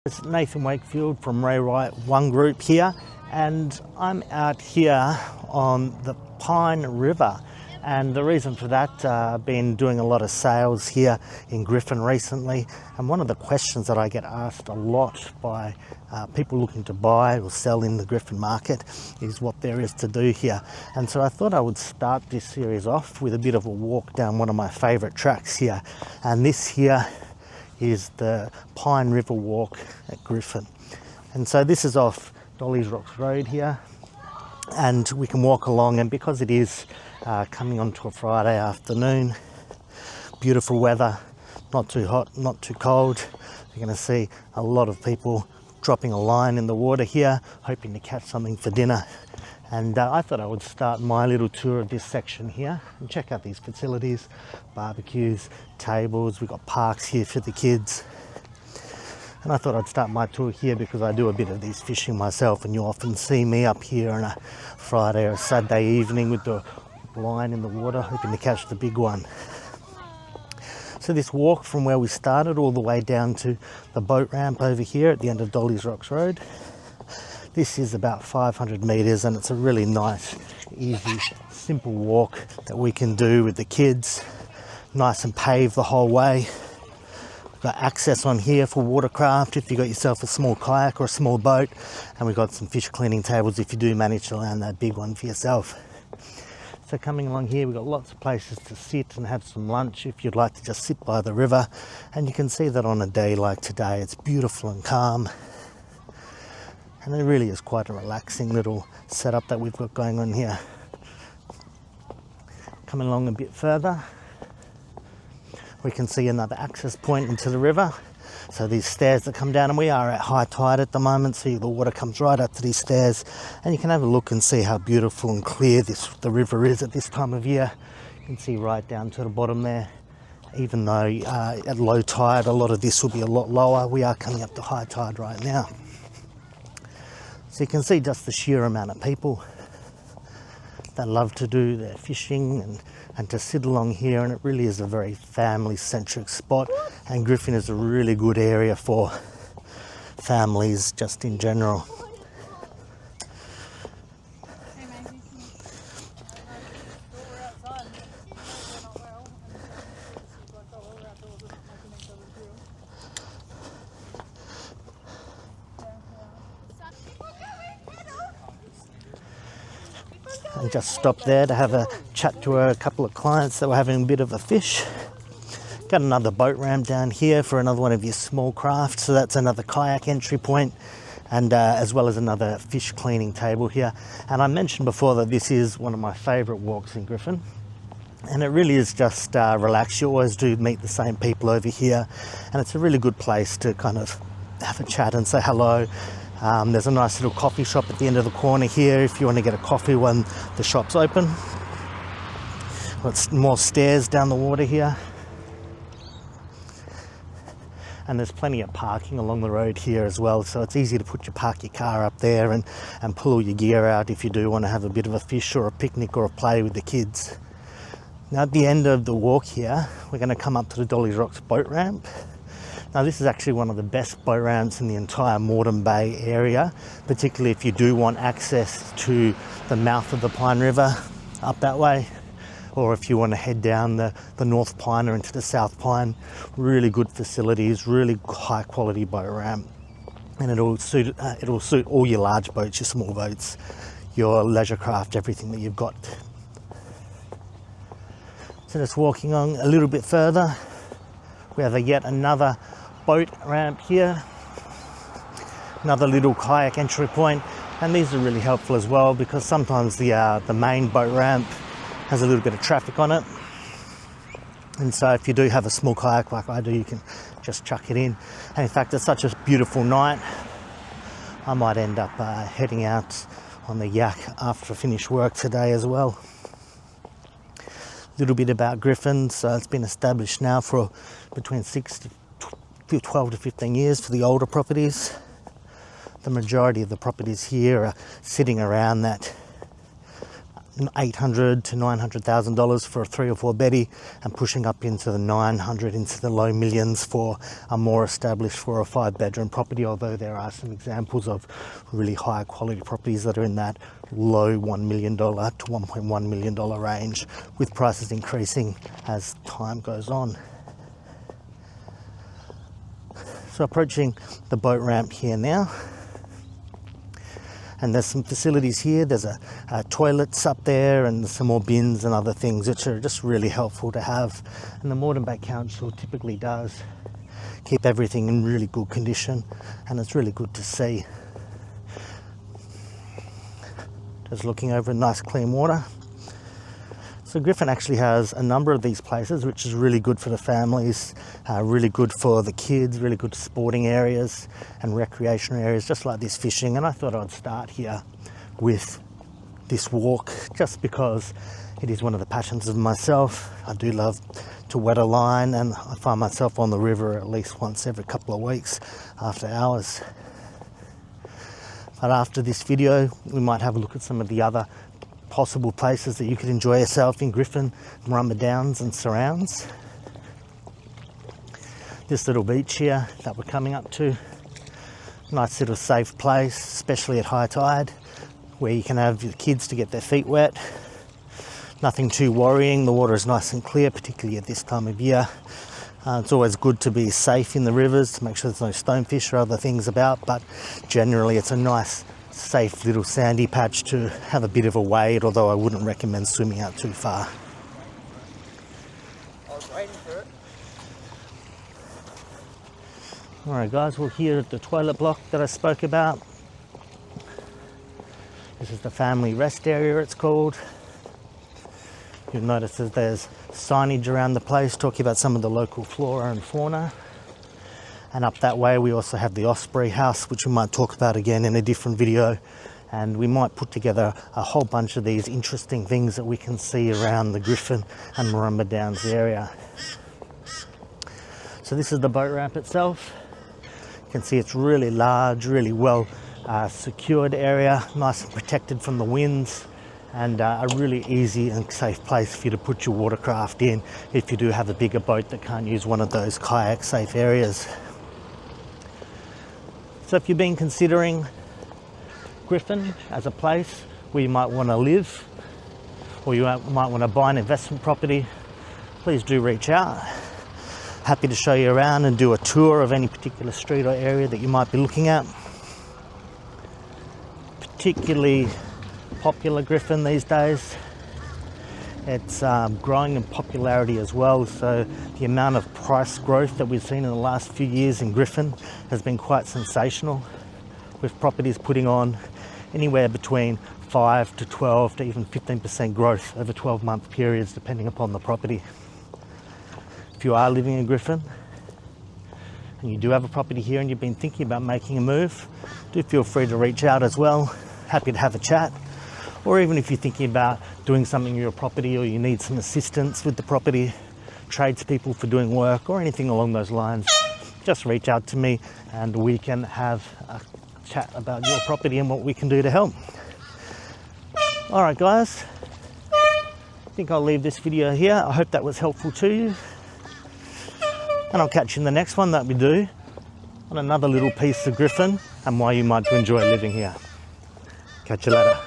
It's Nathan Wakefield from Ray Wright One Group here, and I'm out here on the Pine River. And the reason for that, I've been doing a lot of sales here in Griffin recently, and one of the questions that I get asked a lot by people looking to buy or sell in the Griffin market is what there is to do here. And so I thought I would start this series off with a bit of a walk down one of my favourite tracks here, and this here is the Pine River Walk at Griffin. And so this is off Dohles Rocks Rd here, and we can walk along, and because it is coming onto a Friday afternoon, beautiful weather, not too hot, not too cold, you're going to see a lot of people dropping a line in the water here, hoping to catch something for dinner. And I thought I would start my little tour of this section here and check out these facilities, barbecues, tables, we've got parks here for the kids. And I thought I'd start my tour here because I do a bit of these fishing myself, and you often see me up here on a Friday or a Saturday evening with the line in the water, hoping to catch the big one. So this walk from where we started all the way down to the boat ramp over here at the end of Dohles Rocks Rd. This is about 500 metres, and it's a really nice, easy, simple walk that we can do with the kids. Nice and paved the whole way. We've got access on here for watercraft if you've got yourself a small kayak or a small boat, and we've got some fish cleaning tables if you do manage to land that big one for yourself. So coming along here, we've got lots of places to sit and have some lunch if you'd like to just sit by the river. And you can see that on a day like today, it's beautiful and calm. And it really is quite a relaxing little setup that we've got going on here. Coming along a bit further, we can see another access point into the river. So these stairs that come down, and we are at high tide at the moment, so the water comes right up to these stairs, and you can have a look and see how beautiful and clear the river is at this time of year. You can see right down to the bottom there. Even though at low tide a lot of this will be a lot lower, we are coming up to high tide right now. So you can see just the sheer amount of people that love to do their fishing and to sit along here, and it really is a very family-centric spot, and Griffin is a really good area for families just in general. And just stopped there to have a chat to a couple of clients that were having a bit of a fish. Got another boat ramp down here for another one of your small crafts, so that's another kayak entry point, and as well as another fish cleaning table here. And I mentioned before that this is one of my favourite walks in Griffin, and it really is just relaxed. You always do meet the same people over here, and it's a really good place to kind of have a chat and say hello. There's a nice little coffee shop at the end of the corner here if you want to get a coffee when the shop's open. Got more stairs down the water here. And there's plenty of parking along the road here as well, so it's easy to park your car up there and pull all your gear out if you do want to have a bit of a fish or a picnic or a play with the kids. Now at the end of the walk here, we're going to come up to the Dohles Rocks boat ramp. Now this is actually one of the best boat ramps in the entire Moreton Bay area, particularly if you do want access to the mouth of the Pine River up that way, or if you want to head down the North Pine or into the South Pine. Really good facilities, really high quality boat ramp, and it'll suit all your large boats, your small boats, your leisure craft, everything that you've got. So just walking on a little bit further, we have yet another boat ramp here, another little kayak entry point, and these are really helpful as well because sometimes the main boat ramp has a little bit of traffic on it, and so if you do have a small kayak like I do, you can just chuck it in. And in fact, it's such a beautiful night, I might end up heading out on the yak after I finish work today as well. A little bit about Griffin. So it's been established now for between 12 to 15 years for the older properties. The majority of the properties here are sitting around that $800,000 to $900,000 for a 3 or 4 beddy, and pushing up into the 900, into the low millions for a more established 4 or 5 bedroom property, although there are some examples of really high quality properties that are in that low $1 million to $1.1 million range, with prices increasing as time goes on. So approaching the boat ramp here now, and there's some facilities here. There's a toilets up there and some more bins and other things which are just really helpful to have, and the Moreton Bay Council typically does keep everything in really good condition, and it's really good to see. Just looking over nice clean water. So Griffin actually has a number of these places, which is really good for the families, really good for the kids, really good sporting areas and recreational areas, just like this fishing. And I thought I'd start here with this walk, just because it is one of the passions of myself. I do love to wet a line, and I find myself on the river at least once every couple of weeks after hours. But after this video, we might have a look at some of the other possible places that you could enjoy yourself in Griffin, Murrumba Downs and surrounds. This little beach here that we're coming up to, nice little safe place, especially at high tide, where you can have your kids to get their feet wet. Nothing too worrying, the water is nice and clear, particularly at this time of year. It's always good to be safe in the rivers, to make sure there's no stonefish or other things about, but generally it's a nice safe little sandy patch to have a bit of a wade, although I wouldn't recommend swimming out too far. I was waiting for it. Alright guys, we're here at the toilet block that I spoke about. This is the family rest area, it's called. You'll notice that there's signage around the place talking about some of the local flora and fauna. And up that way we also have the Osprey House, which we might talk about again in a different video, and we might put together a whole bunch of these interesting things that we can see around the Griffin and Murrumba Downs area. So this is the boat ramp itself. You can see it's really large, really well secured area, nice and protected from the winds, and a really easy and safe place for you to put your watercraft in if you do have a bigger boat that can't use one of those kayak safe areas. So if you've been considering Griffin as a place where you might want to live, or you might want to buy an investment property, please do reach out. Happy to show you around and do a tour of any particular street or area that you might be looking at. Particularly popular Griffin these days. It's growing in popularity as well, so the amount of price growth that we've seen in the last few years in Griffin has been quite sensational, with properties putting on anywhere between 5 to 12 to even 15% growth over 12-month periods, depending upon the property. If you are living in Griffin and you do have a property here and you've been thinking about making a move, do feel free to reach out as well. Happy to have a chat. Or even if you're thinking about doing something in your property, or you need some assistance with the property, tradespeople for doing work or anything along those lines, just reach out to me and we can have a chat about your property and what we can do to help. All right guys, I think I'll leave this video here. I hope that was helpful to you, and I'll catch you in the next one that we do on another little piece of Griffin and why you might enjoy living here. Catch you later.